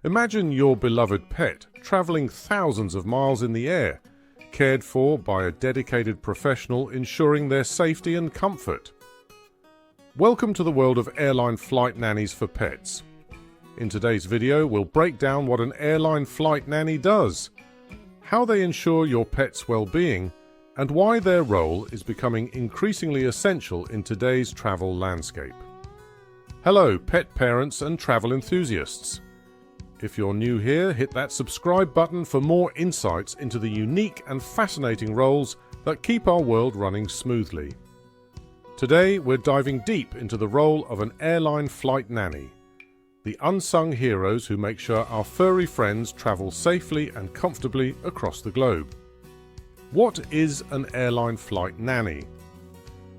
Imagine your beloved pet traveling thousands of miles in the air, cared for by a dedicated professional ensuring their safety and comfort. Welcome to the world of airline flight nannies for pets. In today's video, we'll break down what an airline flight nanny does, how they ensure your pet's well-being, and why their role is becoming increasingly essential in today's travel landscape. Hello, pet parents and travel enthusiasts. If you're new here, hit that subscribe button for more insights into the unique and fascinating roles that keep our world running smoothly. Today, we're diving deep into the role of an airline flight nanny, the unsung heroes who make sure our furry friends travel safely and comfortably across the globe. What is an airline flight nanny?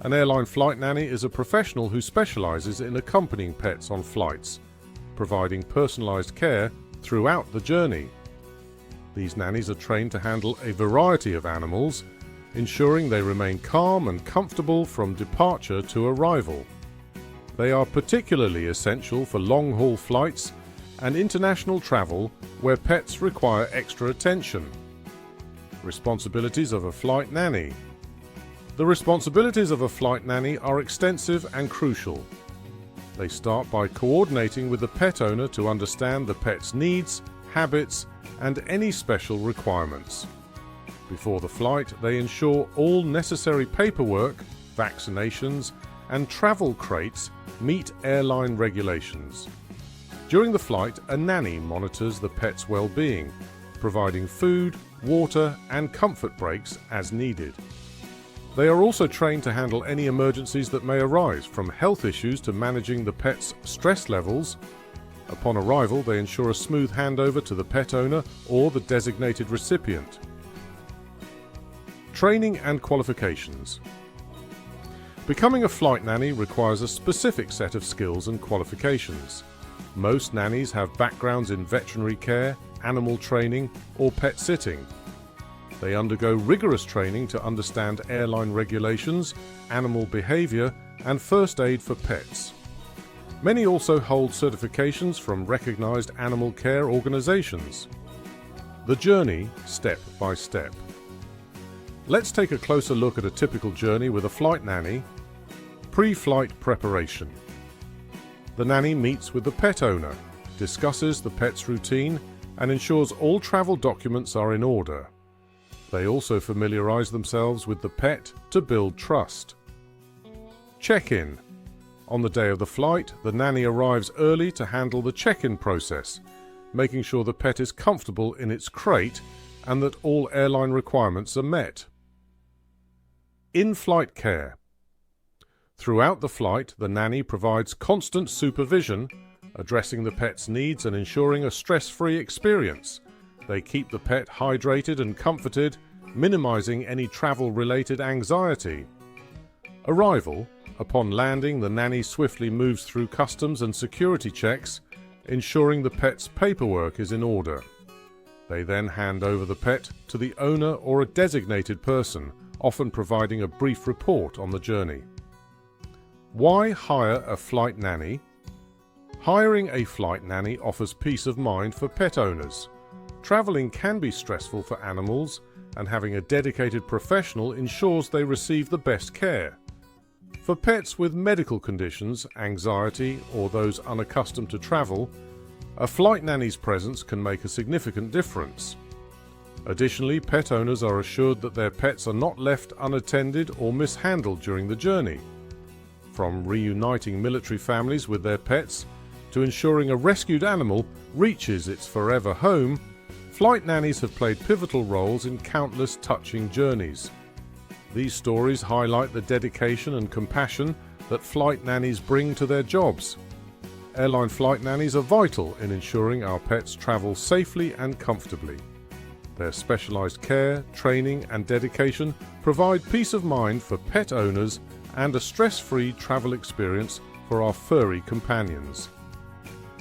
An airline flight nanny is a professional who specializes in accompanying pets on flights, providing personalized care throughout the journey. These nannies are trained to handle a variety of animals, ensuring they remain calm and comfortable from departure to arrival. They are particularly essential for long-haul flights and international travel where pets require extra attention. Responsibilities of a flight nanny. The responsibilities of a flight nanny are extensive and crucial. They start by coordinating with the pet owner to understand the pet's needs, habits, and any special requirements. Before the flight, they ensure all necessary paperwork, vaccinations, and travel crates meet airline regulations. During the flight, a nanny monitors the pet's well-being, providing food, water, and comfort breaks as needed. They are also trained to handle any emergencies that may arise, from health issues to managing the pet's stress levels. Upon arrival, they ensure a smooth handover to the pet owner or the designated recipient. Training and qualifications. Becoming a flight nanny requires a specific set of skills and qualifications. Most nannies have backgrounds in veterinary care, animal training, or pet sitting. They undergo rigorous training to understand airline regulations, animal behavior, and first aid for pets. Many also hold certifications from recognized animal care organizations. The journey, step by step. Let's take a closer look at a typical journey with a flight nanny. Pre-flight preparation. The nanny meets with the pet owner, discusses the pet's routine, and ensures all travel documents are in order. They also familiarize themselves with the pet to build trust. Check-in. On the day of the flight, the nanny arrives early to handle the check-in process, making sure the pet is comfortable in its crate and that all airline requirements are met. In-flight care. Throughout the flight, the nanny provides constant supervision, addressing the pet's needs and ensuring a stress-free experience. They keep the pet hydrated and comforted, minimizing any travel-related anxiety. Arrival. Upon landing, the nanny swiftly moves through customs and security checks, ensuring the pet's paperwork is in order. They then hand over the pet to the owner or a designated person, often providing a brief report on the journey. Why hire a flight nanny? Hiring a flight nanny offers peace of mind for pet owners. Traveling can be stressful for animals, and having a dedicated professional ensures they receive the best care. For pets with medical conditions, anxiety, or those unaccustomed to travel, a flight nanny's presence can make a significant difference. Additionally, pet owners are assured that their pets are not left unattended or mishandled during the journey. From reuniting military families with their pets to ensuring a rescued animal reaches its forever home, flight nannies have played pivotal roles in countless touching journeys. These stories highlight the dedication and compassion that flight nannies bring to their jobs. Airline flight nannies are vital in ensuring our pets travel safely and comfortably. Their specialized care, training, and dedication provide peace of mind for pet owners and a stress-free travel experience for our furry companions.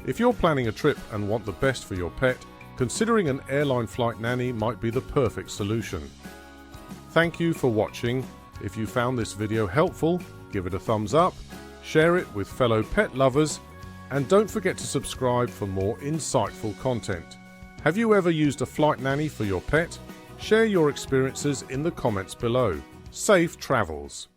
If you're planning a trip and want the best for your pet, considering an airline flight nanny might be the perfect solution. Thank you for watching. If you found this video helpful, give it a thumbs up, share it with fellow pet lovers, And don't forget to subscribe for more insightful content. Have you ever used a flight nanny for your pet? Share your experiences in the comments below. Safe travels!